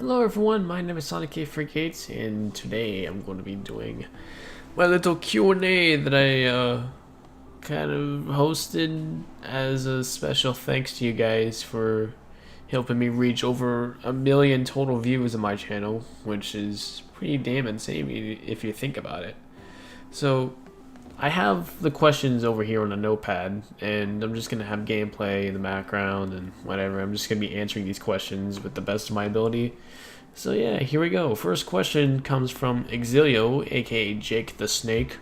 Hello everyone, my name is Sonic K Gates, and today I'm going to be doing my little Q&A that I kind of hosted as a special thanks to you guys for helping me reach over 1 million total views on my channel, which is pretty damn insane if you think about it. So I have the questions over here on a notepad, and I'm just going to have gameplay in the background and whatever. I'm just going to be answering these questions with the best of my ability. So yeah, here we go. First question comes from Exilio, aka Jake the Snake.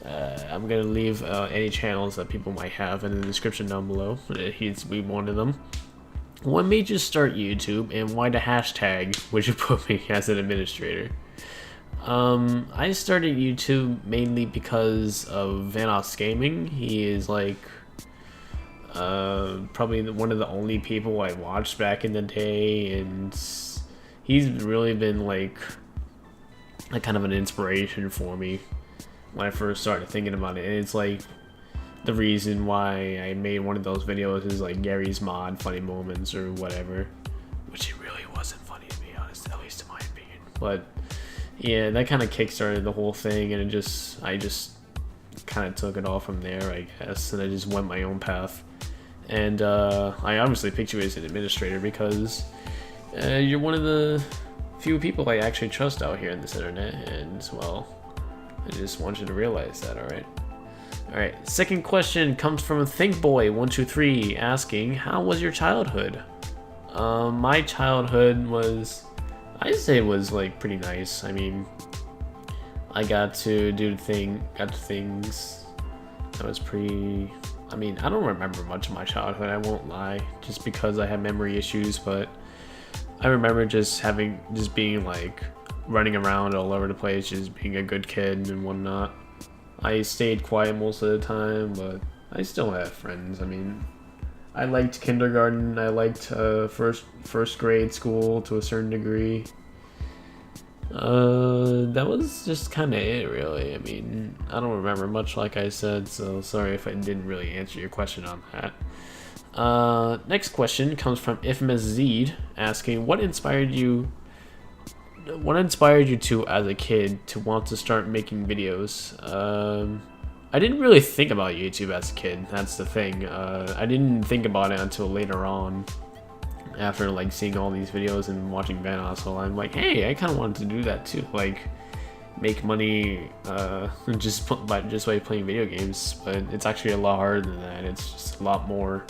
I'm going to leave any channels that people might have in the description down below. He's one of them. What made you start YouTube, and why the hashtag would you put me as an administrator? I started YouTube mainly because of Vanoss Gaming. He is like probably one of the only people I watched back in the day, and he's really been like a kind of an inspiration for me when I first started thinking about it. And it's like the reason why I made one of those videos is like Gary's Mod Funny Moments or whatever, which it really wasn't funny to be honest, at least in my opinion. But yeah, that kind of kickstarted the whole thing, and I just kind of took it all from there, I guess, and I just went my own path. And I obviously picked you as an administrator because you're one of the few people I actually trust out here on this internet, and well, I just want you to realize that. Alright, second question comes from ThinkBoy123 asking, how was your childhood? My childhood was, I'd say it was like pretty nice. I mean, I got to do things that was pretty, I mean, I don't remember much of my childhood, I won't lie, just because I had memory issues, but I remember just being like running around all over the place, just being a good kid and whatnot. I stayed quiet most of the time, but I still have friends. I mean, I liked kindergarten, I liked first grade school to a certain degree. That was just kind of it, really. I mean, I don't remember much, like I said, so sorry if I didn't really answer your question on that. Next question comes from Infamous Zed asking, what inspired you to, as a kid, to want to start making videos? I didn't really think about YouTube as a kid, that's the thing. I didn't think about it until later on, after like seeing all these videos and watching Vanoss. So I'm like, hey, I kind of wanted to do that too, like make money just by playing video games. But it's actually a lot harder than that. It's just a lot more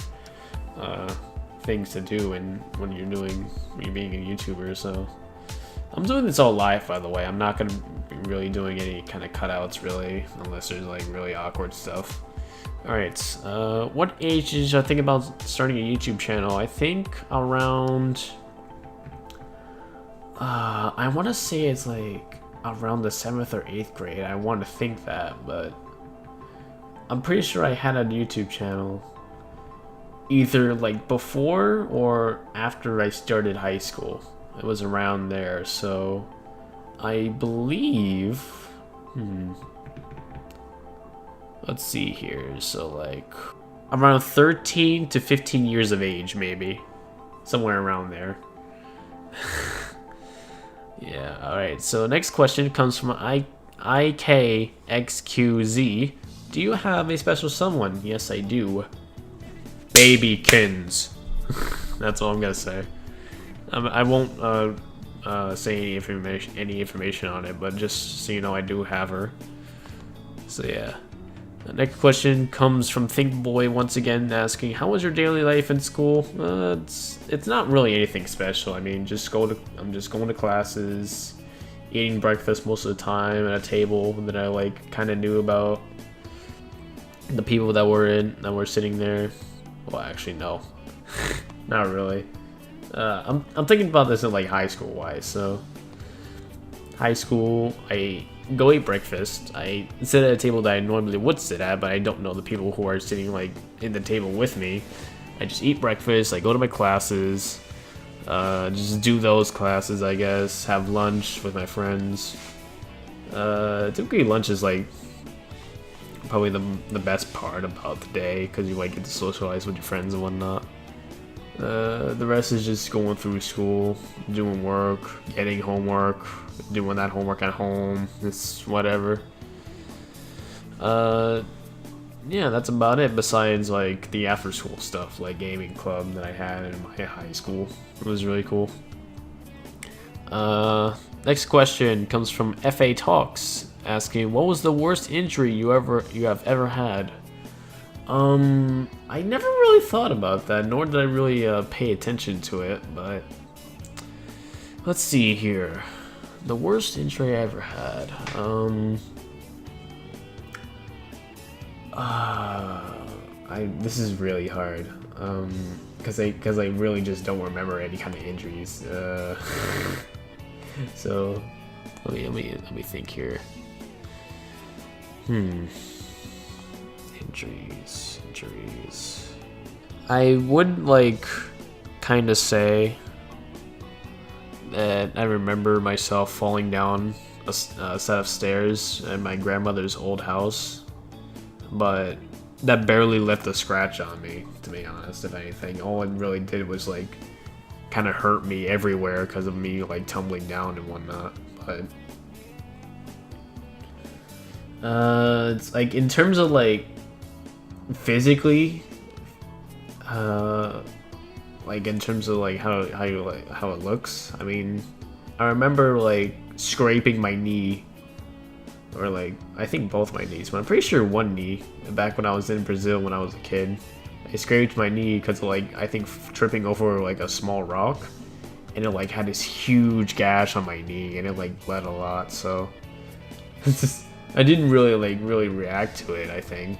things to do when you're being a YouTuber. So I'm doing this all live, by the way. I'm not gonna be really doing any kind of cutouts, really, unless there's like really awkward stuff. Alright, what age did you think about starting a YouTube channel? I think around, I want to say it's like around the 7th or 8th grade. I want to think that, but I'm pretty sure I had a YouTube channel either like before or after I started high school. It was around there, so I believe, let's see here, so like around 13 to 15 years of age, maybe. Somewhere around there. Yeah, alright, so next question comes from IKXQZ. Do you have a special someone? Yes, I do. Babykins. That's all I'm gonna say. I won't say any information on it, but just so you know, I do have her. So yeah. The next question comes from ThinkBoy once again asking, how was your daily life in school? It's not really anything special. I mean, I'm just going to classes, eating breakfast most of the time at a table that I like kind of knew about. The people that were sitting there. Well, actually no. Not really. I'm thinking about this in like high school wise. So high school, I go eat breakfast. I sit at a table that I normally would sit at, but I don't know the people who are sitting like in the table with me. I just eat breakfast, I go to my classes, just do those classes, I guess, have lunch with my friends. Typically lunch is like probably the best part about the day, because you like get to socialize with your friends and whatnot. The rest is just going through school, doing work, getting homework, doing that homework at home. It's whatever. Yeah, that's about it. Besides like the after school stuff, like gaming club that I had in my high school. It was really cool. Next question comes from FA Talks, asking, what was the worst injury you have ever had? I never really thought about that, nor did I really pay attention to it, but let's see here. The worst injury I ever had. This is really hard. Because I really just don't remember any kind of injuries. So let me think here. Injuries. I would like kind of say that I remember myself falling down a set of stairs at my grandmother's old house, but that barely left a scratch on me, to be honest. If anything, all it really did was like kind of hurt me everywhere because of me like tumbling down and whatnot. But it's like in terms of like physically, like in terms of like how it looks. I mean, I remember like scraping my knee, or like I think both my knees, but I'm pretty sure one knee back when I was in Brazil when I was a kid. I scraped my knee because of like I think tripping over like a small rock, and it like had this huge gash on my knee, and it like bled a lot. So it's just, I didn't really react to it. I think.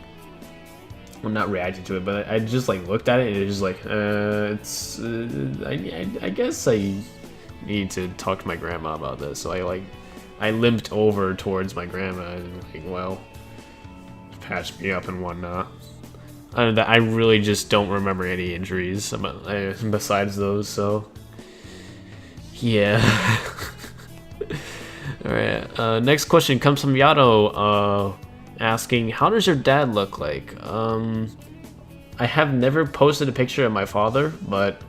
Well, not reacted to it, but I just like looked at it and it was like, it's. I guess I need to talk to my grandma about this. So I limped over towards my grandma and like, well, patched me up and whatnot. I really just don't remember any injuries besides those. So yeah. All right. Next question comes from Yato. Asking, how does your dad look like? I have never posted a picture of my father, but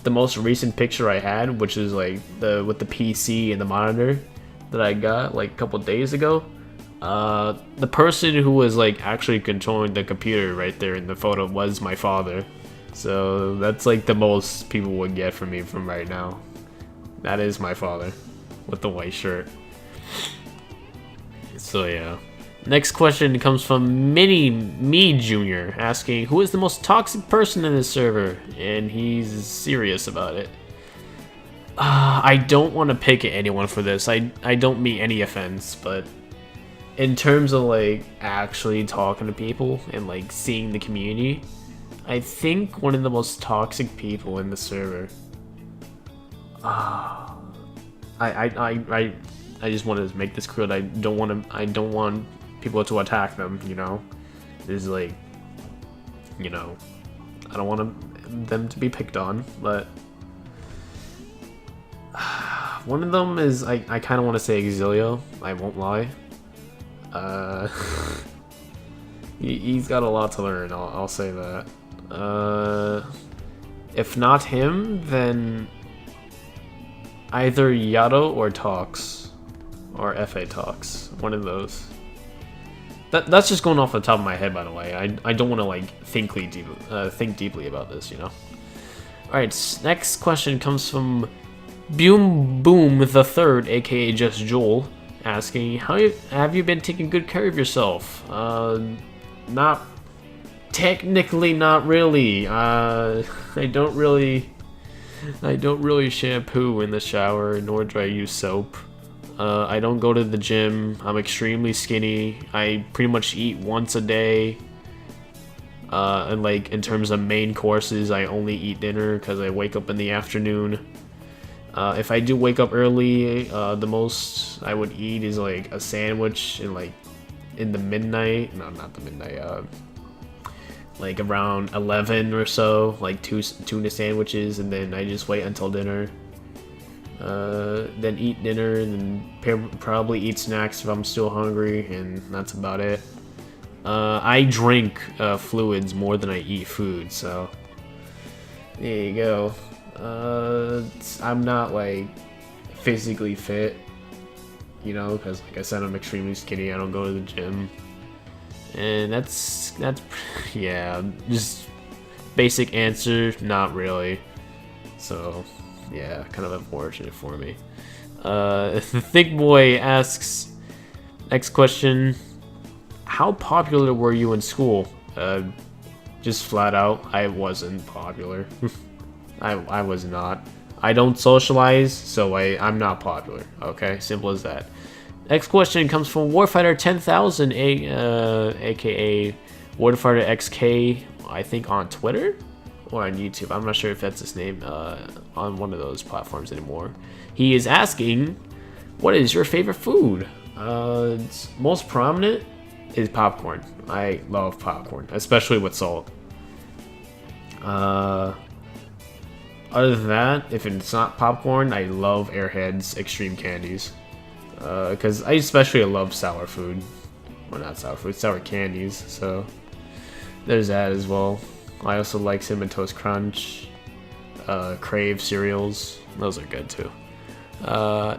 the most recent picture I had, which is like with the PC and the monitor that I got like a couple days ago, the person who was like actually controlling the computer right there in the photo was my father. So that's like the most people would get from me from right now. That is my father with the white shirt. So yeah. Next question comes from Mini Me Jr. asking, who is the most toxic person in this server? And he's serious about it. I don't want to pick anyone for this. I don't mean any offense, but in terms of like actually talking to people and like seeing the community, I think one of the most toxic people in the server. I just want to make this clear that I don't want people to attack them, you know. It's like, you know, I don't want them to be picked on, but one of them is I kind of want to say Exilio. I won't lie. He's got a lot to learn. I'll say that. If not him, then either Yato or Talks, or FA Talks. One of those. That's just going off the top of my head, by the way. I don't want to like think deeply about this, you know. All right, next question comes from Boom the Third, aka Just Joel, asking, have you been taking good care of yourself? Not technically, not really. I don't really shampoo in the shower, nor do I use soap. I don't go to the gym. I'm extremely skinny. I pretty much eat once a day. And like in terms of main courses, I only eat dinner because I wake up in the afternoon. If I do wake up early, the most I would eat is like a sandwich in the midnight. No, not the midnight. Like around 11 or so, like two tuna sandwiches, and then I just wait until dinner. Then eat dinner, and then probably eat snacks if I'm still hungry, and that's about it. I drink fluids more than I eat food, so There you go. I'm not like physically fit, you know, because like I said, I'm extremely skinny. I don't go to the gym, and that's yeah, just basic answer, not really. So yeah, kind of unfortunate for me. The Thick Boy asks, next question: how popular were you in school? Just flat out, I wasn't popular. I was not. I don't socialize, so I'm not popular. Okay, simple as that. Next question comes from Warfighter 10,000, aka Warfighter XK, I think on Twitter or on YouTube. I'm not sure if that's his name on one of those platforms anymore. He is asking, what is your favorite food? Most prominent is popcorn. I love popcorn, especially with salt. Other than that, if it's not popcorn, I love Airheads Extreme Candies. Because I especially love sour food. Well, not sour food, sour candies. So there's that as well. I also like Cinnamon Toast Crunch, Crave cereals. Those are good too.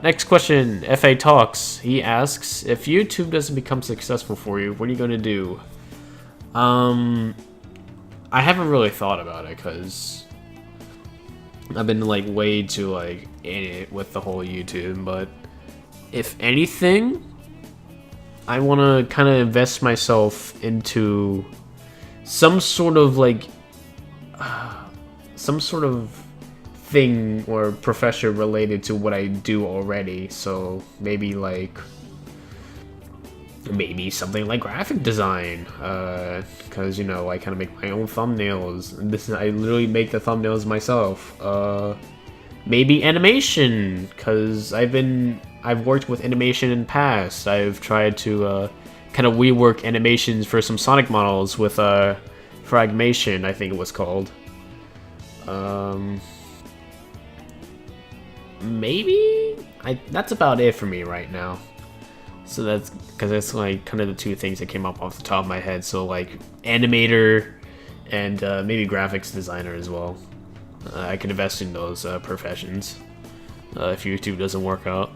Next question, FA Talks. He asks, if YouTube doesn't become successful for you, what are you going to do? I haven't really thought about it because I've been like way too like in it with the whole YouTube, but if anything, I want to kind of invest myself into some sort of like some sort of thing or profession related to what I do already. So maybe something like graphic design, because you know I kind of make my own thumbnails. I literally make the thumbnails myself. Maybe animation, because I've worked with animation in the past. I've tried to kind of rework animations for some Sonic models with Fragmation, I think it was called. Maybe that's about it for me right now. So that's like kind of the two things that came up off the top of my head. So like animator and maybe graphics designer as well. I can invest in those professions if YouTube doesn't work out.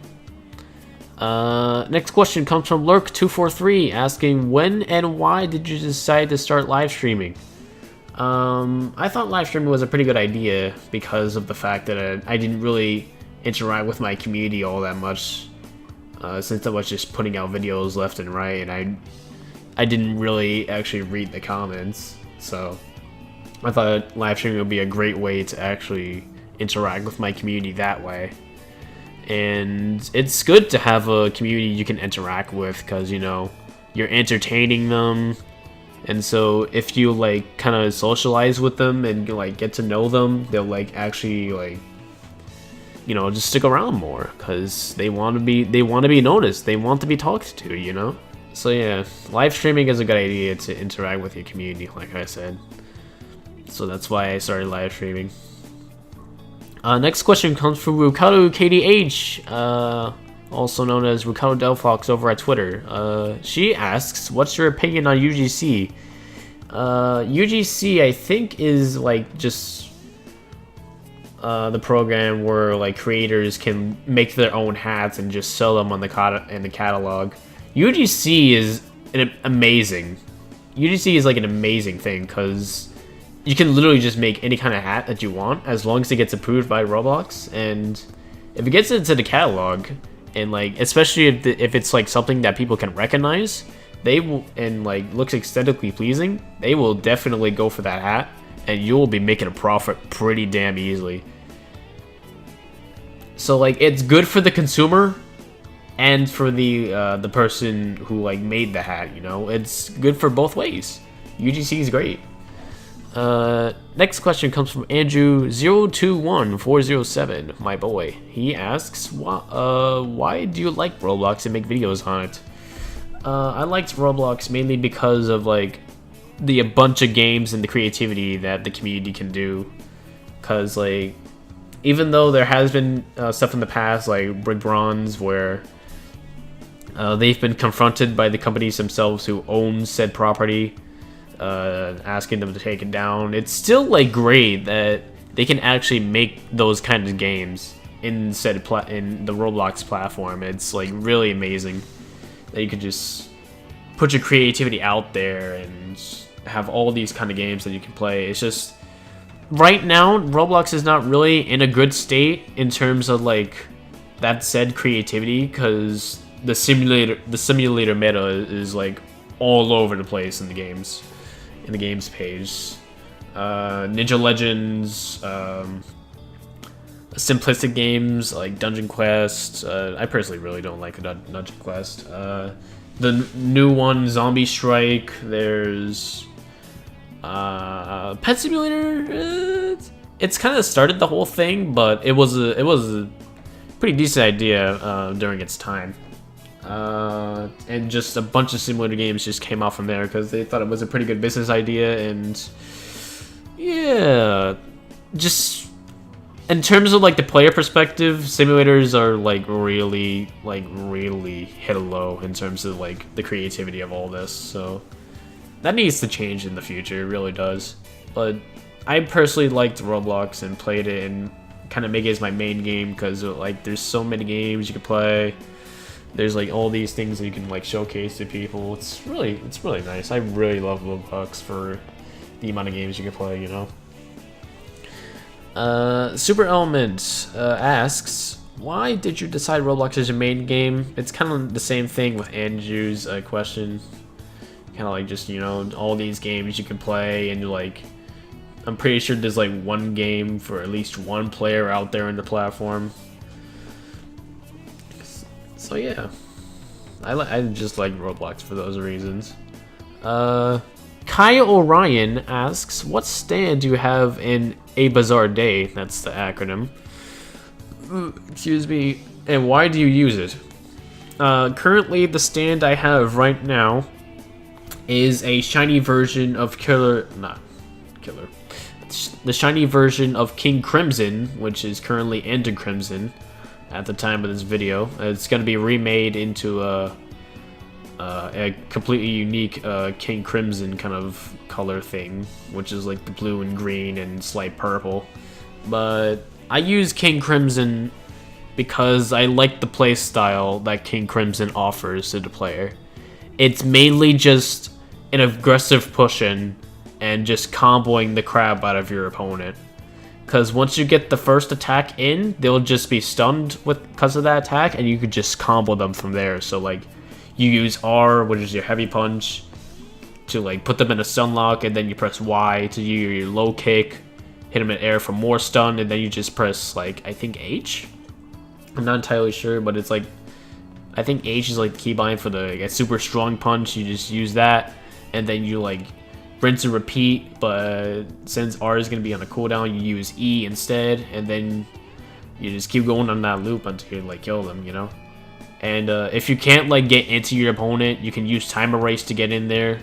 Next question comes from Lurk243 asking, when and why did you decide to start live streaming? I thought live streaming was a pretty good idea because of the fact that I didn't really interact with my community all that much. Since I was just putting out videos left and right, and I didn't really actually read the comments, so I thought live streaming would be a great way to actually interact with my community that way. And it's good to have a community you can interact with, because you know you're entertaining them, and so if you like kind of socialize with them and like get to know them, they'll like actually like, you know, just stick around more because they want to be noticed. They want to be talked to, you know? So yeah, live streaming is a good idea to interact with your community, like I said. So that's why I started live streaming. Next question comes from Rukaru KDH, also known as Rukaru Delphox over at Twitter. She asks, what's your opinion on UGC? UGC, I think, is like just the program where like creators can make their own hats and just sell them on the catalog. UGC is amazing. UGC is like an amazing thing because you can literally just make any kind of hat that you want as long as it gets approved by Roblox, and if it gets into the catalog, and like especially if it's like something that people can recognize, they will, and like looks aesthetically pleasing, they will definitely go for that hat, and you will be making a profit pretty damn easily. So like it's good for the consumer and for the person who like made the hat, you know? It's good for both ways. UGC is great. Next question comes from Andrew021407, my boy. He asks, why do you like Roblox and make videos on it? I liked Roblox mainly because of like a bunch of games and the creativity that the community can do. Cause like, even though there has been stuff in the past like Brick Bronze where they've been confronted by the companies themselves who own said property, asking them to take it down, it's still like great that they can actually make those kinds of games in the Roblox platform. It's like really amazing that you could just put your creativity out there and have all these kind of games that you can play. It's just right now Roblox is not really in a good state in terms of like that said creativity, because the simulator meta is like all over the place in the games page. Ninja Legends, simplistic games like Dungeon Quest. I personally really don't like Dungeon Quest. The new one, Zombie Strike. There's Pet Simulator. It's kind of started the whole thing, but it was a pretty decent idea during its time. And just a bunch of simulator games just came out from there because they thought it was a pretty good business idea. And yeah, just in terms of like the player perspective, simulators are like really hit a low in terms of like the creativity of all this. So that needs to change in the future, it really does. But I personally liked Roblox and played it and kind of make it as my main game because like there's so many games you can play. There's like all these things that you can like showcase to people. It's really nice. I really love Roblox for the amount of games you can play, you know. Super Element asks, why did you decide Roblox as your main game? It's kind of the same thing with Andrew's question. Kind of like just, you know, all these games you can play, and like I'm pretty sure there's like one game for at least one player out there in the platform. So yeah, I just like Roblox for those reasons. Kaya Orion asks, what stand do you have in A Bizarre Day? That's the acronym. Excuse me. And why do you use it? Currently, the stand I have right now is a shiny version of the shiny version of King Crimson, which is currently Ender Crimson at the time of this video. It's going to be remade into a completely unique King Crimson kind of color thing, which is like the blue and green and slight purple. But I use King Crimson because I like the play style that King Crimson offers to the player. It's mainly just an aggressive push-in and just comboing the crap out of your opponent. Because once you get the first attack in, they'll just be stunned because of that attack, and you could just combo them from there. So like, you use R, which is your heavy punch, to like put them in a stun lock, and then you press Y to do your low kick, hit them in air for more stun, and then you just press like, I think H? I'm not entirely sure, but it's like, I think H is like the keybind for the like, super strong punch. You just use that, and then you like rinse and repeat, but since R is going to be on a cooldown, you use E instead, and then you just keep going on that loop until you like kill them, you know? And if you can't like get into your opponent, you can use Time Erase to get in there.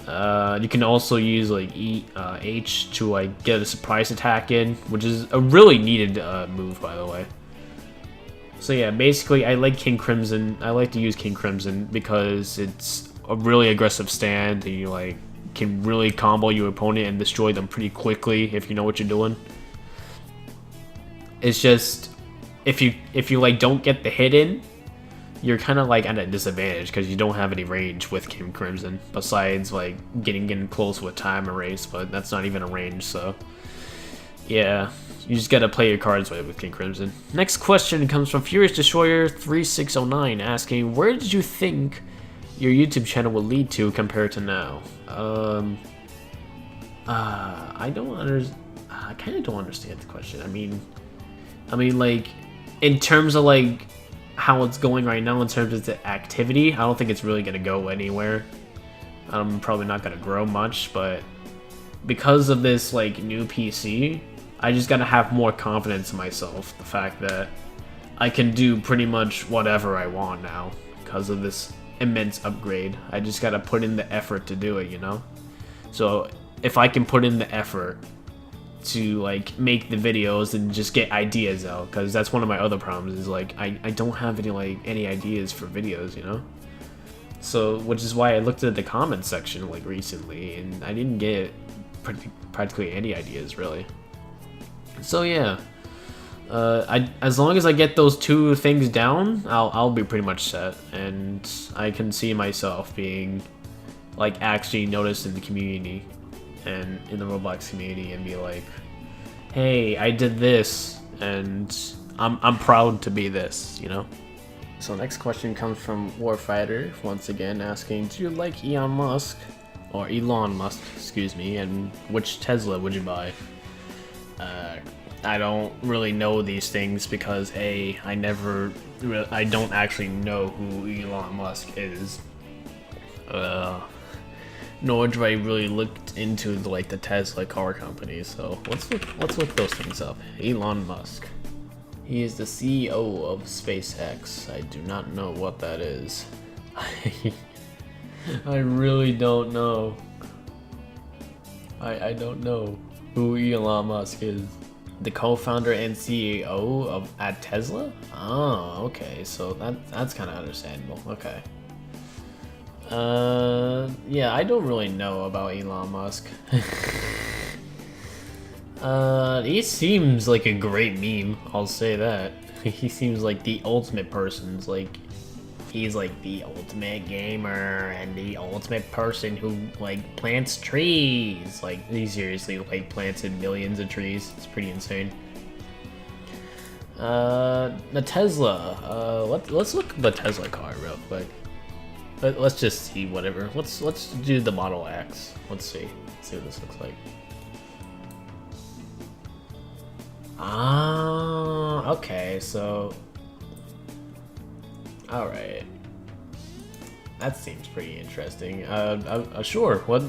You can also use like H to like get a surprise attack in, which is a really needed move, by the way. So yeah, basically I like King Crimson. I like to use King Crimson because it's a really aggressive stand, and you like can really combo your opponent and destroy them pretty quickly if you know what you're doing. It's just if you like don't get the hit in, you're kind of like at a disadvantage because you don't have any range with King Crimson besides like getting close with Time Erase, but that's not even a range. So yeah, you just gotta play your cards right with King Crimson. Next question comes from Furious Destroyer 3609 asking, where did you think your YouTube channel will lead to compared to now? I kind of don't understand the question. I mean like in terms of like how it's going right now in terms of the activity, I don't think it's really gonna go anywhere. I'm probably not gonna grow much, but because of this like new PC, I just gotta have more confidence in myself. The fact that I can do pretty much whatever I want now because of this immense upgrade. I just gotta put in the effort to do it, you know? So if I can put in the effort to like make the videos and just get ideas out, because that's one of my other problems is like I don't have any ideas for videos, you know? So which is why I looked at the comments section like recently, and I didn't get practically any ideas really. So yeah, as long as I get those two things down, I'll be pretty much set, and I can see myself being like actually noticed in the community and in the Roblox community, and be like, hey, I did this, and I'm proud to be this, you know. So next question comes from Warfighter once again, asking, do you like Elon Musk, excuse me, and which Tesla would you buy? I don't really know these things because I don't actually know who Elon Musk is. Nor do I really looked into the Tesla car company. So let's look those things up. Elon Musk. He is the CEO of SpaceX. I do not know what that is. I really don't know. I don't know who Elon Musk is. The co-founder and CEO at Tesla? Oh, okay. So that's kind of understandable. Okay. Yeah, I don't really know about Elon Musk. He seems like a great meme, I'll say that. He seems like the ultimate person. He's like the ultimate gamer and the ultimate person who plants trees. He seriously planted millions of trees. It's pretty insane. The Tesla. Let's look at the Tesla car real quick. Let's just see whatever. Let's do the Model X. Let's see what this looks like. Ah, okay. So, all right. That seems pretty interesting. Sure. What?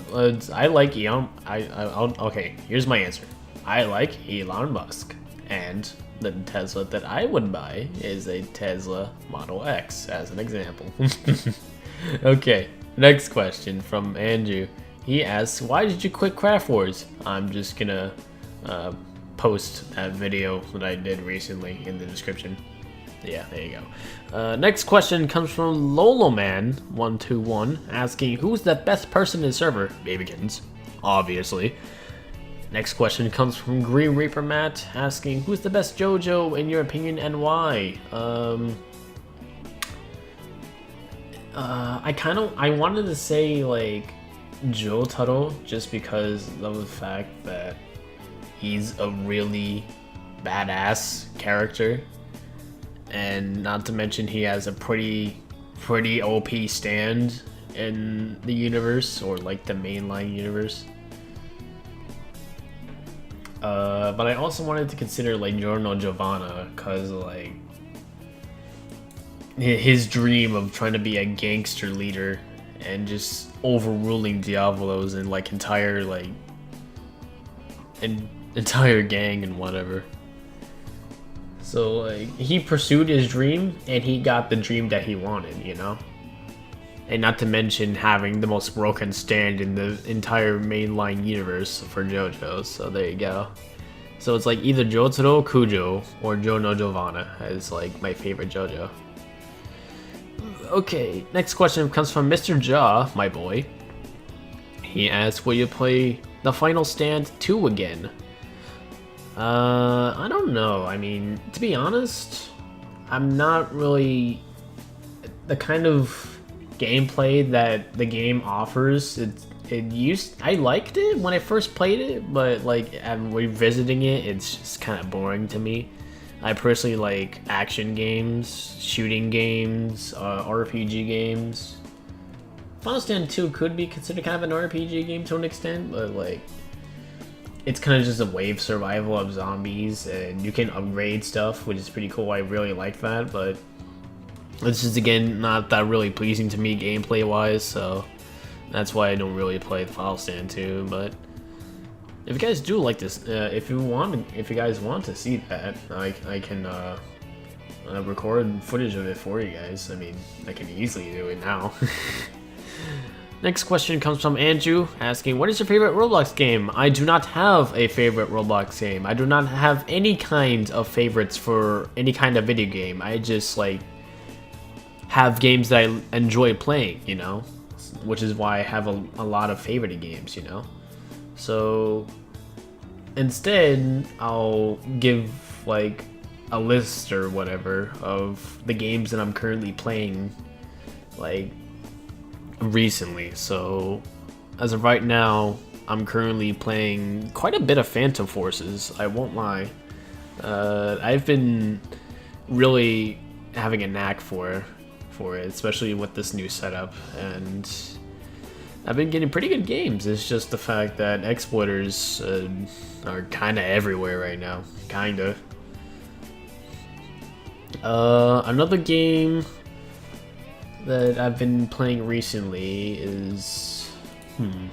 I like Elon. Okay. Here's my answer. I like Elon Musk, and the Tesla that I would buy is a Tesla Model X, as an example. Okay. Next question from Andrew. He asks, "Why did you quit Craft Wars?" I'm just gonna post that video that I did recently in the description. Yeah, there you go. Next question comes from Loloman121, asking, who's the best person in the server? Babykins, obviously. Next question comes from Green Reaper Matt, asking, who's the best JoJo in your opinion and why? I wanted to say Jotaro, just because of the fact that he's a really badass character, and not to mention he has a pretty OP stand in the universe, or the mainline universe. But I also wanted to consider Giorno Giovanna, cause his dream of trying to be a gangster leader and just overruling Diablos and entire gang and whatever. So he pursued his dream and he got the dream that he wanted, you know? And not to mention having the most broken stand in the entire mainline universe for JoJo, so there you go. So it's either Jotaro Kujo or Giorno Giovanna as my favorite JoJo. Okay, next question comes from Mr. Jaw, my boy. He asks, will you play The Final Stand 2 again? I don't know. I mean, to be honest, I'm not really the kind of gameplay that the game offers. I liked it when I first played it, but I'm revisiting it, it's just kind of boring to me. I personally like action games, shooting games, RPG games. Final Stand 2 could be considered kind of an RPG game to an extent, but it's kind of just a wave survival of zombies, and you can upgrade stuff, which is pretty cool. I really like that, but it's just, again, not that really pleasing to me gameplay wise, so that's why I don't really play the Final Stand 2. But if you guys do like this, if you guys want to see that, I can record footage of it for you guys. I mean, I can easily do it now. Next question comes from Andrew, asking, what is your favorite Roblox game? I do not have a favorite Roblox game. I do not have any kind of favorites for any kind of video game. I just have games that I enjoy playing, you know, which is why I have a lot of favorite games, you know. So instead, I'll give like a list or whatever of the games that I'm currently playing, like recently. So as of right now, I'm currently playing quite a bit of Phantom Forces. I won't lie. I've been really having a knack for it, especially with this new setup, and I've been getting pretty good games. It's just the fact that exploiters are kind of everywhere right now. Kinda. Another game that I've been playing recently is I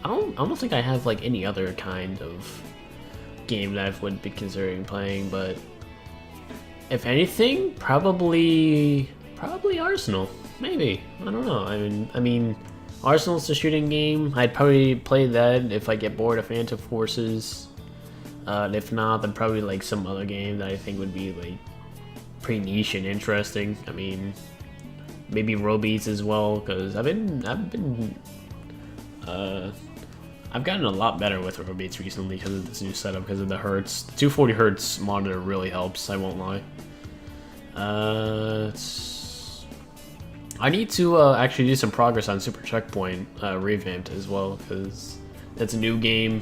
don't think I have like any other kind of game that I would be considering playing, but if anything, probably Arsenal. Maybe. I don't know. I mean Arsenal's a shooting game. I'd probably play that if I get bored of Phantom Forces. And if not, then probably like some other game that I think would be like pretty niche and interesting. I mean, maybe Robeats as well, because I've gotten a lot better with Robeats recently because of this new setup, because of the hertz. The 240 hertz monitor really helps. I won't lie. I need to actually do some progress on Super Checkpoint revamped as well, because that's a new game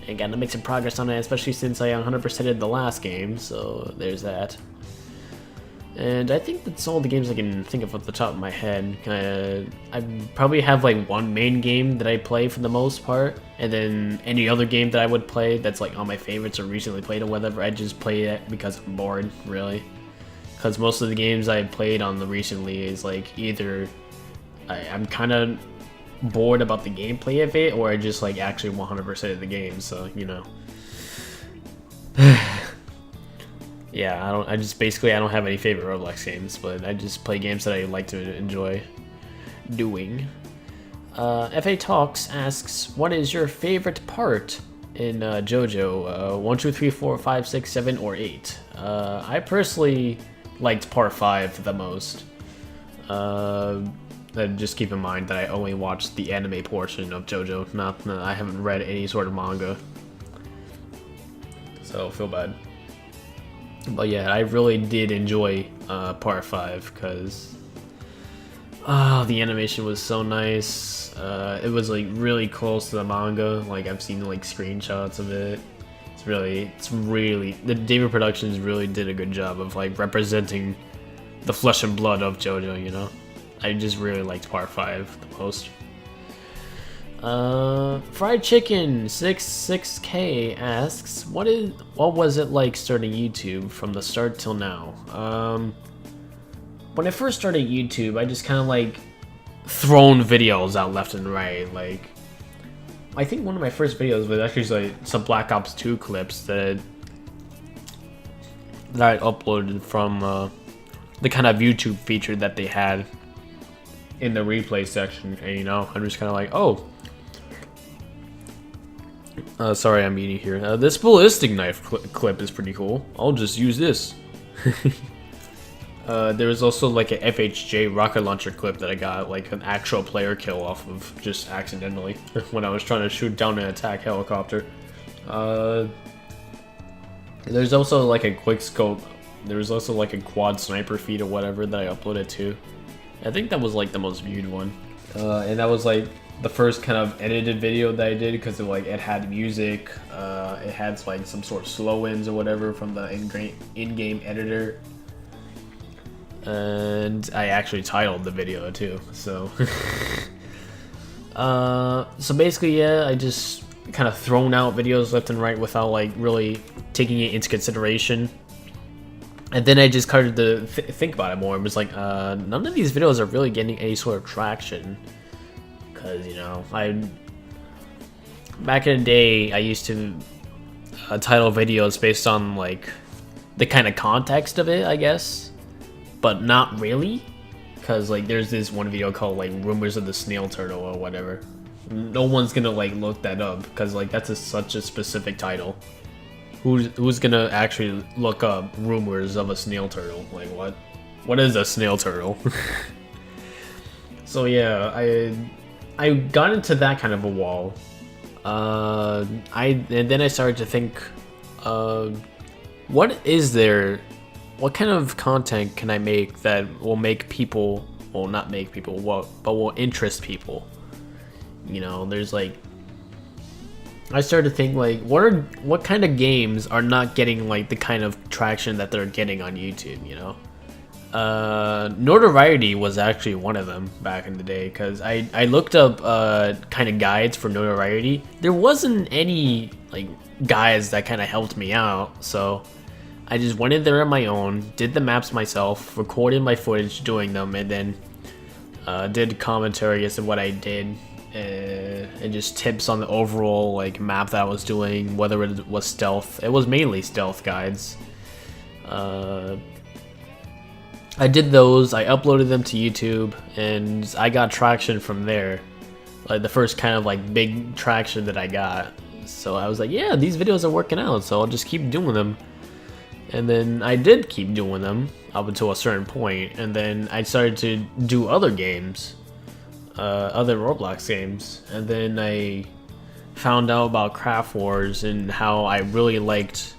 and gotta make some progress on it, especially since I 100%ed the last game, so there's that. And I think that's all the games I can think of off the top of my head. I probably have like one main game that I play for the most part, and then any other game that I would play that's like on my favorites or recently played or whatever, I just play it because I'm bored, really. Because most of the games I played on the recently is like either I'm kind of bored about the gameplay of it, or I just like actually 100% of the game. So you know, yeah, I don't have any favorite Roblox games, but I just play games that I like to enjoy doing. FA Talks asks, what is your favorite part in JoJo? 1, 2, 3, 4, 5, 6, 7, or 8? I personally liked part 5 the most. Just keep in mind that I only watched the anime portion of JoJo. I haven't read any sort of manga, so feel bad. But yeah, I really did enjoy part 5 because the animation was so nice. It was like really close to the manga. Like I've seen like screenshots of it. It's really the David Productions really did a good job of like representing the flesh and blood of JoJo, you know? I just really liked part 5 the most. Fried Chicken 66K asks, what was it like starting YouTube from the start till now? When I first started YouTube, I just kind of like thrown videos out left and right. Like, I think one of my first videos was actually like some Black Ops 2 clips that I uploaded from the kind of YouTube feature that they had in the replay section, and you know, I'm just kind of like, oh, sorry, I'm eating here. This ballistic knife clip is pretty cool. I'll just use this. There was also like an FHJ rocket launcher clip that I got like an actual player kill off of just accidentally when I was trying to shoot down an attack helicopter. There's also like a quick scope. There was also like a quad sniper feed or whatever that I uploaded too. I think that was like the most viewed one. And that was like the first kind of edited video that I did because it had music. It had like some sort of slow-ins or whatever from the in-game editor. And I actually titled the video too, so so basically, yeah, I just kind of thrown out videos left and right without like really taking it into consideration. And then I just started to think about it more and was like, none of these videos are really getting any sort of traction. Because, you know, back in the day, I used to title videos based on, like, the kind of context of it, I guess. But not really. Because, like, there's this one video called, like, Rumors of the Snail Turtle or whatever. No one's gonna, like, look that up. Because, like, that's such a specific title. Who's gonna actually look up rumors of a snail turtle? Like, what? What is a snail turtle? So yeah, I got into that kind of a wall. And then I started to think, what is there? What kind of content can I make that will make people, well, not make people, but will interest people? You know, there's like, I started to think like, what kind of games are not getting like the kind of traction that they're getting on YouTube? You know, notoriety was actually one of them back in the day, because I looked up kind of guides for notoriety. There wasn't any like guides that kind of helped me out, so I just went in there on my own, did the maps myself, recorded my footage doing them, and then did commentary as to what I did, and just tips on the overall like map that I was doing, whether it was stealth. It was mainly stealth guides. I did those, I uploaded them to YouTube, and I got traction from there. Like the first kind of like big traction that I got. So I was like, yeah, these videos are working out, so I'll just keep doing them. And then I did keep doing them up until a certain point, and then I started to do other games, other Roblox games, and then I found out about Craft Wars and how I really liked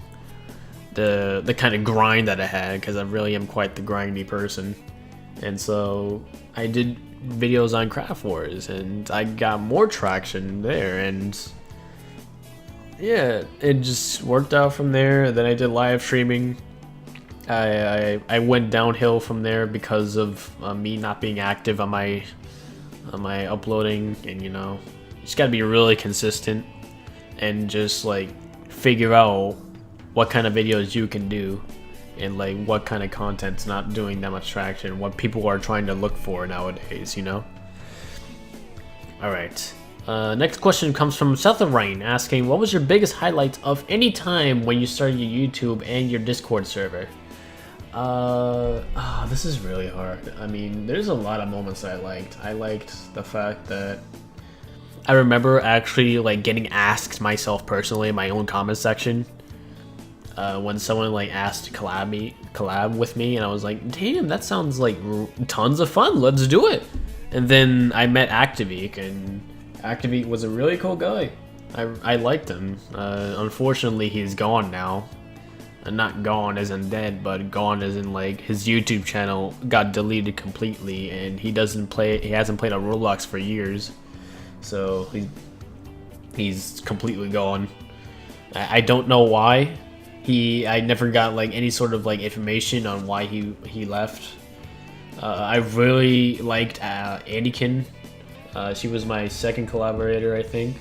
the kind of grind that I had, because I really am quite the grindy person. And so I did videos on Craft Wars, and I got more traction there, and yeah, it just worked out from there. Then I did live streaming. I went downhill from there because of me not being active on my uploading, and you know, you just gotta be really consistent and just like figure out what kind of videos you can do, and like what kind of content's not doing that much traction, what people are trying to look for nowadays, you know? Alright. Next question comes from South of Rain, asking, what was your biggest highlight of any time when you started your YouTube and your Discord server? This is really hard. I mean, there's a lot of moments I liked. I liked the fact that I remember actually like getting asked myself personally in my own comment section, when someone like asked to collab with me, and I was like, damn, that sounds like tons of fun, let's do it. And then I met Activeek, and Activeek was a really cool guy. I liked him. Unfortunately, he's gone now. Not gone as in dead, but gone as in like his YouTube channel got deleted completely, and he hasn't played a Roblox for years. So he's completely gone. I don't know why. I never got like any sort of like information on why he left. I really liked Anakin. She was my second collaborator, I think.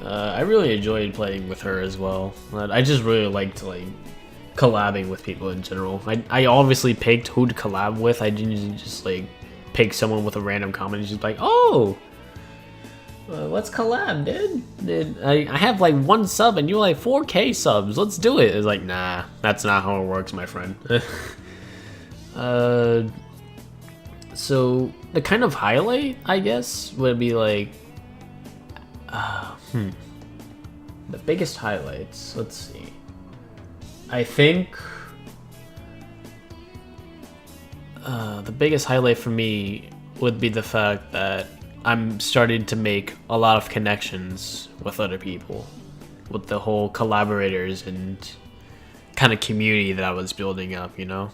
I really enjoyed playing with her as well. I just really liked like collabing with people in general. I obviously picked who to collab with. I didn't just like pick someone with a random comment. Just like, oh, let's collab, dude. I have like 1 sub and you like 4K subs. Let's do it. It's like, nah, that's not how it works, my friend. So the kind of highlight, I guess, would be like, the biggest highlights. Let's see. I think the biggest highlight for me would be the fact that I'm starting to make a lot of connections with other people, with the whole collaborators and kind of community that I was building up, you know?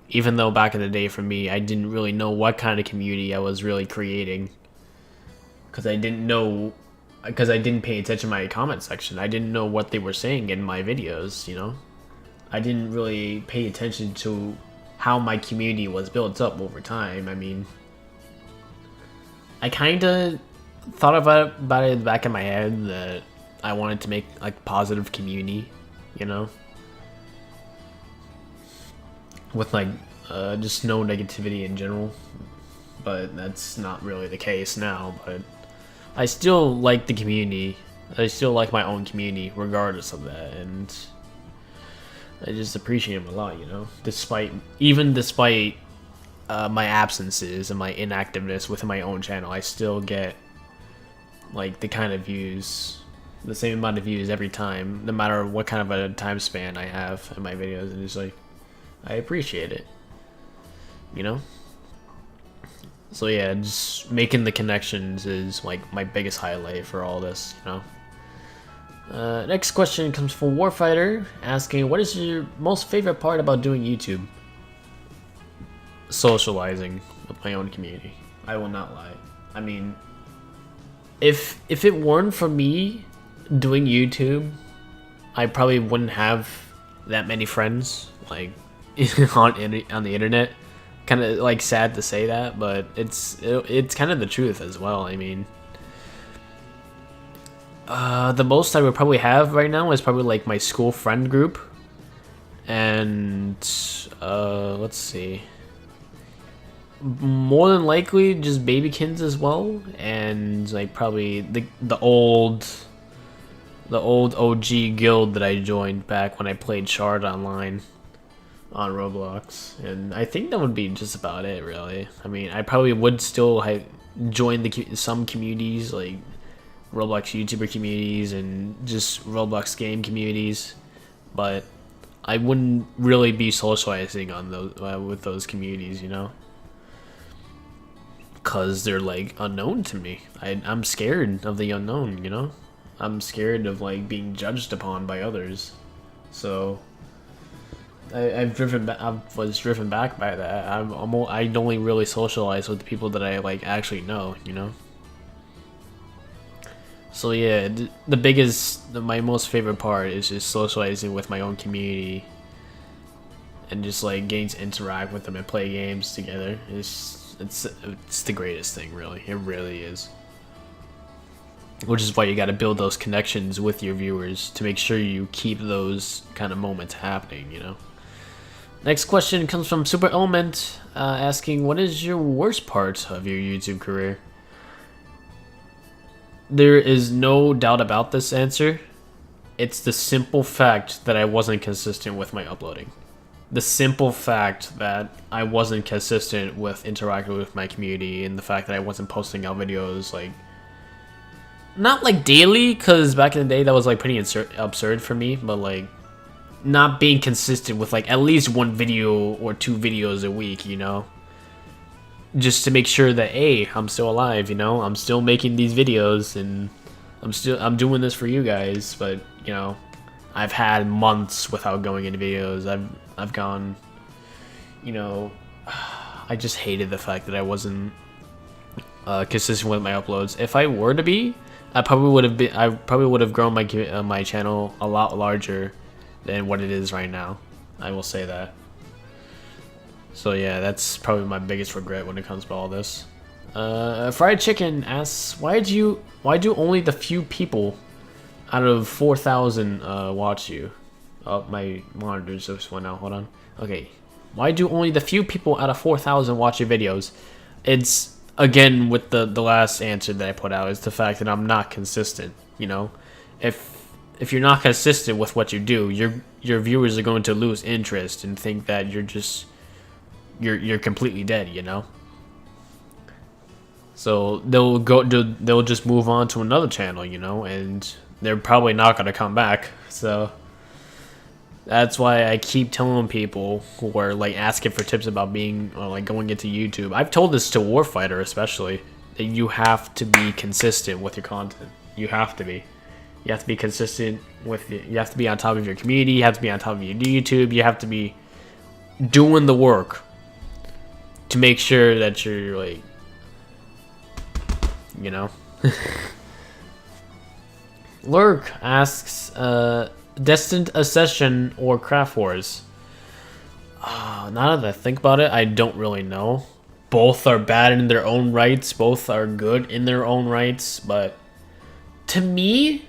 Even though back in the day for me, I didn't really know what kind of community I was really creating, because I didn't pay attention to my comment section. I didn't know what they were saying in my videos, you know? I didn't really pay attention to how my community was built up over time. I mean, I kind of thought about it in the back of my head that I wanted to make like positive community, you know? With like just no negativity in general, but that's not really the case now. But I still like the community. I still like my own community regardless of that, and I just appreciate them a lot, you know? Despite my absences and my inactiveness within my own channel, I still get like the kind of views, the same amount of views every time, no matter what kind of a time span I have in my videos, and it's like, I appreciate it, you know? So yeah, just making the connections is like my biggest highlight for all this, you know. Next question comes from Warfighter, asking, what is your most favorite part about doing YouTube? Socializing with my own community. I will not lie. I mean, if it weren't for me doing YouTube, I probably wouldn't have that many friends, like, on the internet. Kind of like sad to say that, but it's kind of the truth as well. I mean, the most I would probably have right now is probably like my school friend group, and let's see, more than likely just babykins as well, and like probably the old OG guild that I joined back when I played Shard online on Roblox, and I think that would be just about it, really. I mean, I probably would still join some communities, like Roblox YouTuber communities and just Roblox game communities, but I wouldn't really be socializing on those with those communities, you know, because they're like unknown to me. I'm scared of the unknown, you know. I'm scared of like being judged upon by others, so I was driven back by that. I only really socialize with the people that I like actually know, you know. So yeah, my most favorite part is just socializing with my own community, and just like getting to interact with them and play games together. It's the greatest thing, really. It really is. Which is why you got to build those connections with your viewers to make sure you keep those kind of moments happening, you know. Next question comes from Super Element, asking, what is your worst part of your YouTube career? There is no doubt about this answer. It's the simple fact that I wasn't consistent with my uploading. The simple fact that I wasn't consistent with interacting with my community, and the fact that I wasn't posting out videos, like, not like daily, because back in the day that was like pretty absurd for me, but like not being consistent with like at least one video or 2 videos a week, you know, just to make sure that, hey, I'm still alive, you know, I'm still making these videos, and I'm doing this for you guys. But you know, I've had months without going into videos. I've gone, you know, I just hated the fact that I wasn't consistent with my uploads. If I were to be, I probably would have grown my channel a lot larger than what it is right now. I will say that. So yeah, that's probably my biggest regret when it comes to all this. Fried Chicken asks, why do only the few people out of 4,000 watch you? Oh, my monitor just went out. Hold on. Okay, why do only the few people out of 4,000 watch your videos? It's again with the last answer that I put out, is the fact that I'm not consistent. You know, if you're not consistent with what you do, your viewers are going to lose interest and think that you're completely dead, you know. So they'll just move on to another channel, you know, and they're probably not going to come back. So that's why I keep telling people who are like asking for tips about being or like going into YouTube. I've told this to Warfighter especially, that you have to be consistent with your content. You have to be. You have to be consistent with it. You have to be on top of your community. You have to be on top of your YouTube. You have to be doing the work to make sure that you're like, you know. Lurk asks, Destined Ascension or Craft Wars? Now that I think about it, I don't really know. Both are bad in their own rights. Both are good in their own rights. But to me,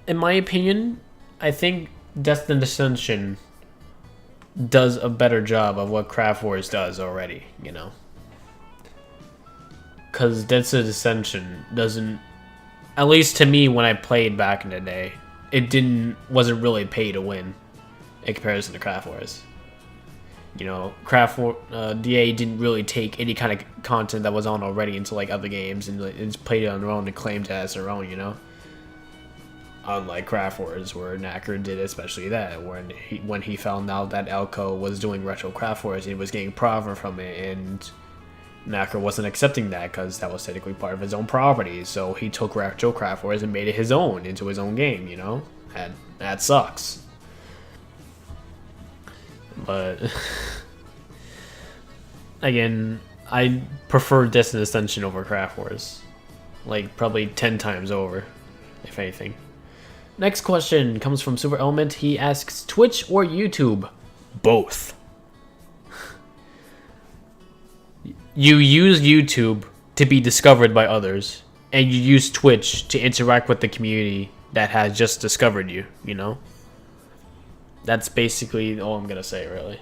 in my opinion, I think Destined Ascension does a better job of what Craft Wars does already, you know. Because Destined Ascension doesn't, at least to me when I played back in the day, it wasn't really pay to win in comparison to Craft Wars. You know, DA didn't really take any kind of content that was on already into like other games and just played it on their own and claimed it as their own, you know. Unlike Craft Wars, where Knacker did especially that, when he found out that Elko was doing retro Craft Wars, he was getting profit from it, and Knacker wasn't accepting that because that was technically part of his own property. So he took Joe Craft Wars and made it his own into his own game. You know, and that sucks. But again, I prefer Distant Ascension over Craft Wars, like probably 10 times over, if anything. Next question comes from Super Element. He asks, Twitch or YouTube? Both. You use YouTube to be discovered by others, and you use Twitch to interact with the community that has just discovered you, you know? That's basically all I'm gonna say, really.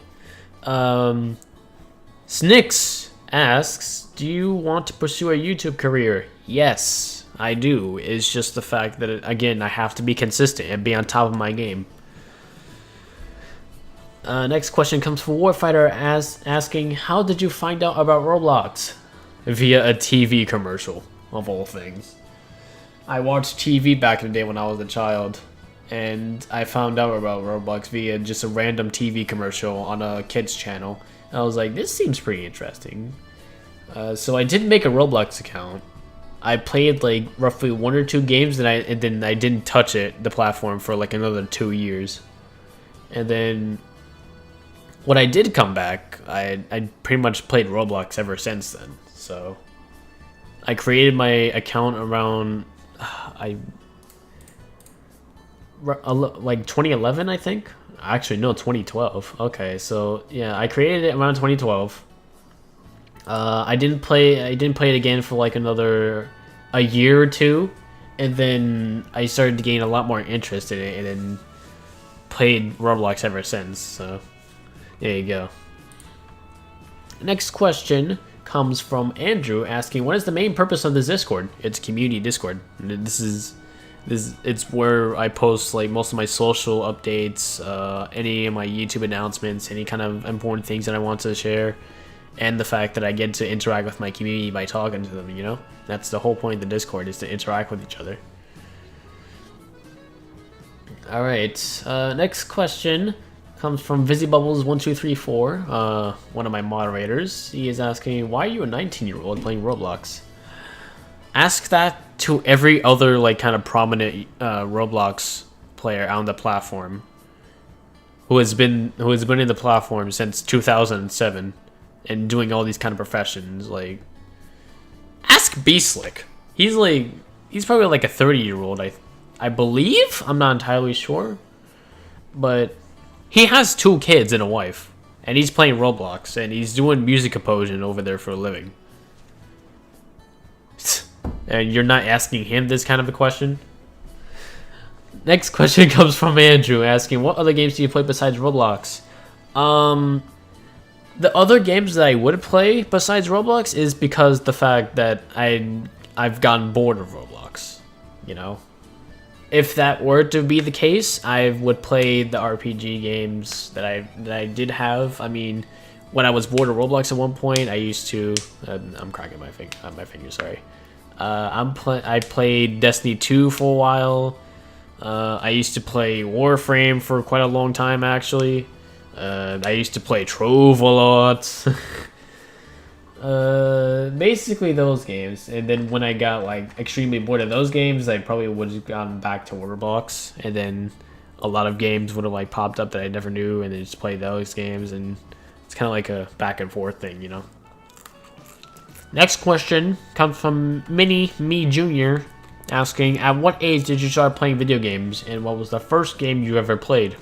Snicks asks, do you want to pursue a YouTube career? Yes, I do. It's just the fact that, again, I have to be consistent and be on top of my game. Next question comes from Warfighter asking, how did you find out about Roblox? Via a TV commercial, of all things. I watched TV back in the day when I was a child, and I found out about Roblox via just a random TV commercial on a kid's channel. I was like, this seems pretty interesting. So I did make a Roblox account. I played like roughly 1 or 2 games, and then I didn't touch the platform for like another 2 years. And then when I did come back, I pretty much played Roblox ever since then. So I created my account around like 2011, I think. Actually, no, 2012. Okay, so yeah, I created it around 2012. I didn't play it again for like a year or 2, and then I started to gain a lot more interest in it, and then played Roblox ever since. So there you go. Next question comes from Andrew asking, what is the main purpose of this Discord? It's community Discord. It's where I post like most of my social updates, any of my YouTube announcements, any kind of important things that I want to share, and the fact that I get to interact with my community by talking to them, you know? That's the whole point of the Discord, is to interact with each other. Alright, next question comes from VisiBubbles1234, one of my moderators. He is asking, why are you a 19-year-old playing Roblox? Ask that to every other like kind of prominent Roblox player on the platform who has been in the platform since 2007 and doing all these kind of professions. Like, ask BSlick. He's probably like a 30-year-old, I believe. I'm not entirely sure, but he has 2 kids and a wife, and he's playing Roblox, and he's doing music composition over there for a living. And you're not asking him this kind of a question? Next question comes from Andrew asking, what other games do you play besides Roblox? The other games that I would play besides Roblox is because the fact that I've gotten bored of Roblox, you know? If that were to be the case, I would play the RPG games that I did have. I mean, when I was bored of Roblox at one point, I used to... I'm cracking my finger, sorry. I played Destiny 2 for a while. I used to play Warframe for quite a long time, actually. I used to play Trove a lot. Basically those games. And then when I got like extremely bored of those games, I probably would have gone back to Roblox. And then a lot of games would have like popped up that I never knew, and then just play those games. And it's kind of like a back and forth thing, you know. Next question comes from Mini Me Jr. asking, at what age did you start playing video games, and what was the first game you ever played?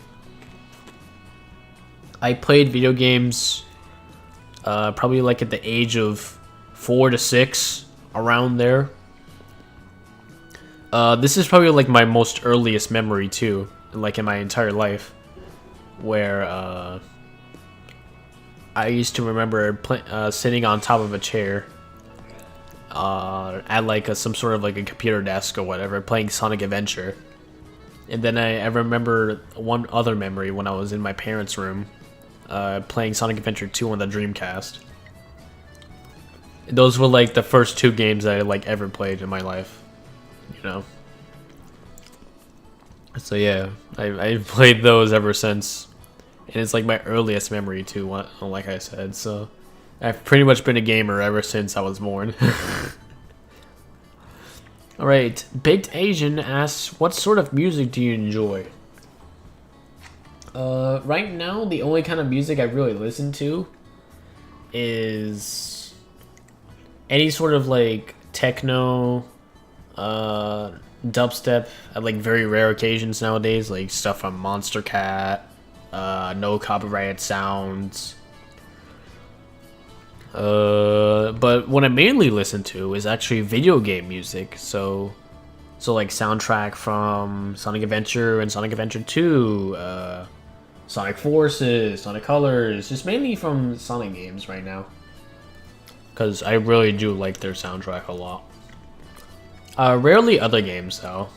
I played video games probably like at the age of 4 to 6, around there. This is probably like my most earliest memory too, like in my entire life, where I used to remember sitting on top of a chair at like some sort of like a computer desk or whatever, playing Sonic Adventure. And then I remember one other memory when I was in my parents' room, playing Sonic Adventure 2 on the Dreamcast. Those were like the first 2 games that I like ever played in my life, you know. So yeah, I've played those ever since, and it's like my earliest memory too, like I said. So I've pretty much been a gamer ever since I was born. Alright, Baked Asian asks, what sort of music do you enjoy? Right now, the only kind of music I really listen to is any sort of like techno, dubstep at like very rare occasions nowadays, like stuff from Monster Cat, no copyrighted sounds. But what I mainly listen to is actually video game music. So like soundtrack from Sonic Adventure and Sonic Adventure 2, Sonic Forces, Sonic Colors, just mainly from Sonic games right now. Because I really do like their soundtrack a lot. Rarely other games though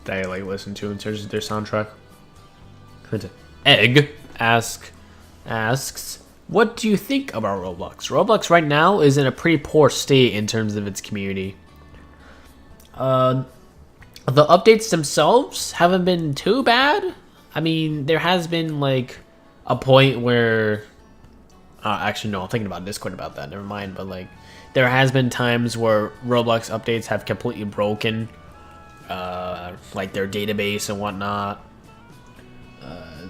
that I like listen to in terms of their soundtrack. Egg asks, what do you think about Roblox? Roblox right now is in a pretty poor state in terms of its community. The updates themselves haven't been too bad. I mean, there has been like a point where actually no, I'm thinking about Discord about that, never mind, but like there has been times where Roblox updates have completely broken like their database and whatnot.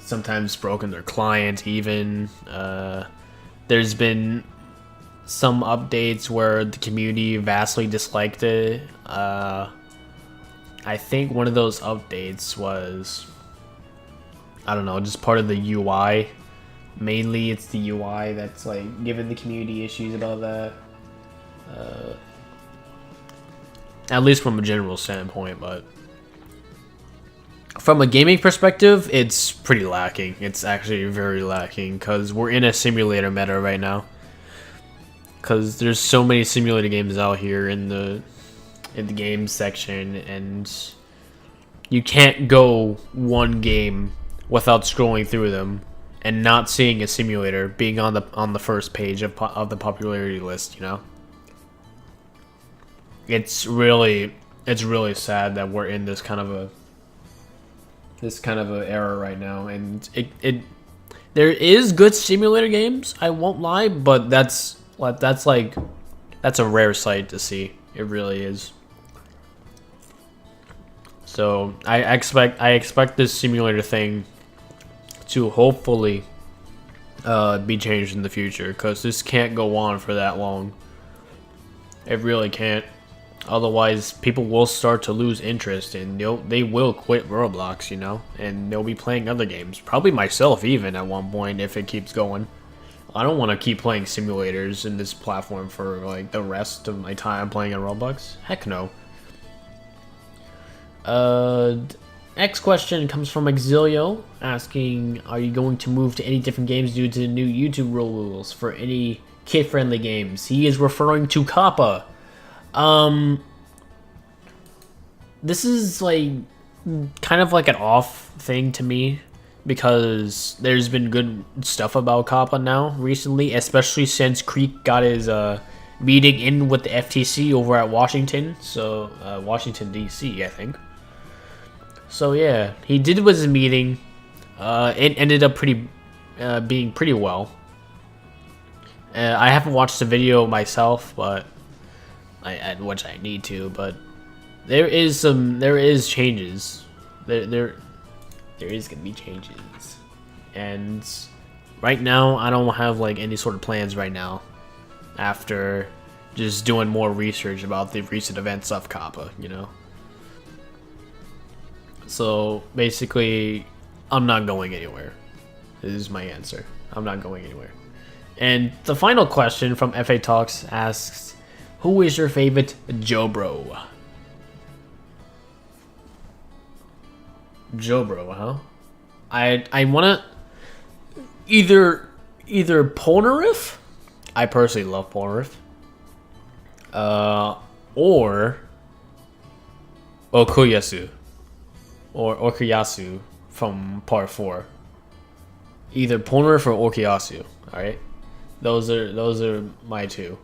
Sometimes broken their client even. There's been some updates where the community vastly disliked it. I think one of those updates was, I don't know, just part of the UI. Mainly it's the UI that's like giving the community issues about that. At least from a general standpoint, but from a gaming perspective, it's pretty lacking. It's actually very lacking because we're in a simulator meta right now. Because there's so many simulator games out here in the games section, and you can't go one game without scrolling through them and not seeing a simulator being on the first page of the popularity list. You know, it's really sad that we're in this kind of a era right now, and there is good simulator games, I won't lie, but that's a rare sight to see. It really is. So I expect this simulator thing to hopefully be changed in the future, because this can't go on for that long. It really can't. Otherwise, people will start to lose interest, and they will quit Roblox, you know, and they'll be playing other games. Probably myself, even at one point, if it keeps going. I don't want to keep playing simulators in this platform for like the rest of my time playing on Roblox. Heck no. Next question comes from Exilio, asking, are you going to move to any different games due to the new YouTube rules for any kid-friendly games? He is referring to Kappa. This is like kind of like an off thing to me, because there's been good stuff about Kappa now recently, especially since Creek got his meeting in with the FTC over at Washington, so Washington DC, I think. So yeah, he did with his meeting. It ended up being pretty well. I haven't watched the video myself, but which I need to, but there is changes. There is gonna be changes, and right now I don't have like any sort of plans right now. After just doing more research about the recent events of Kappa, you know. So basically, I'm not going anywhere. This is my answer. I'm not going anywhere. And the final question from FA Talks asks, who is your favorite Jobro? Jobro, huh? I wanna either Polnareff. I personally love Polnareff. Or Okuyasu. Or Okuyasu from Part 4. Either Polnareff or Okuyasu. Alright? Those are my two.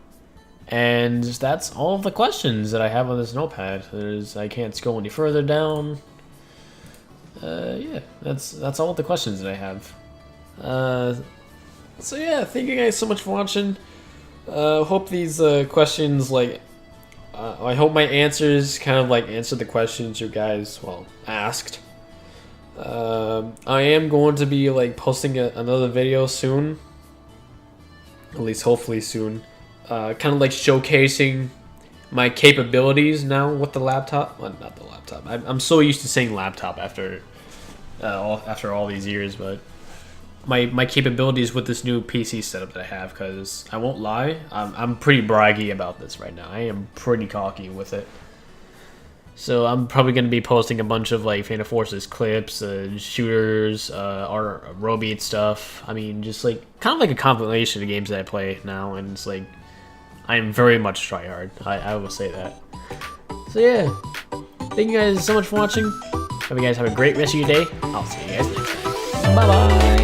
And that's all of the questions that I have on this notepad. I can't scroll any further down. Yeah, that's all of the questions that I have. So yeah, thank you guys so much for watching. Hope these questions, like, I hope my answers kind of like answered the questions you guys, well, asked. I am going to be like posting another video soon, at least hopefully soon, kind of like showcasing my capabilities now with the laptop. Well, not the laptop. I'm so used to saying laptop after all these years, but my capabilities with this new PC setup that I have, because I won't lie, I'm pretty braggy about this right now. I am pretty cocky with it. So I'm probably going to be posting a bunch of like Phantom Forces clips, shooters, or Robeat stuff. I mean, just like kind of like a compilation of games that I play now, and it's like I am very much tryhard. I will say that. So yeah, thank you guys so much for watching. Hope you guys have a great rest of your day. I'll see you guys next time. Bye bye.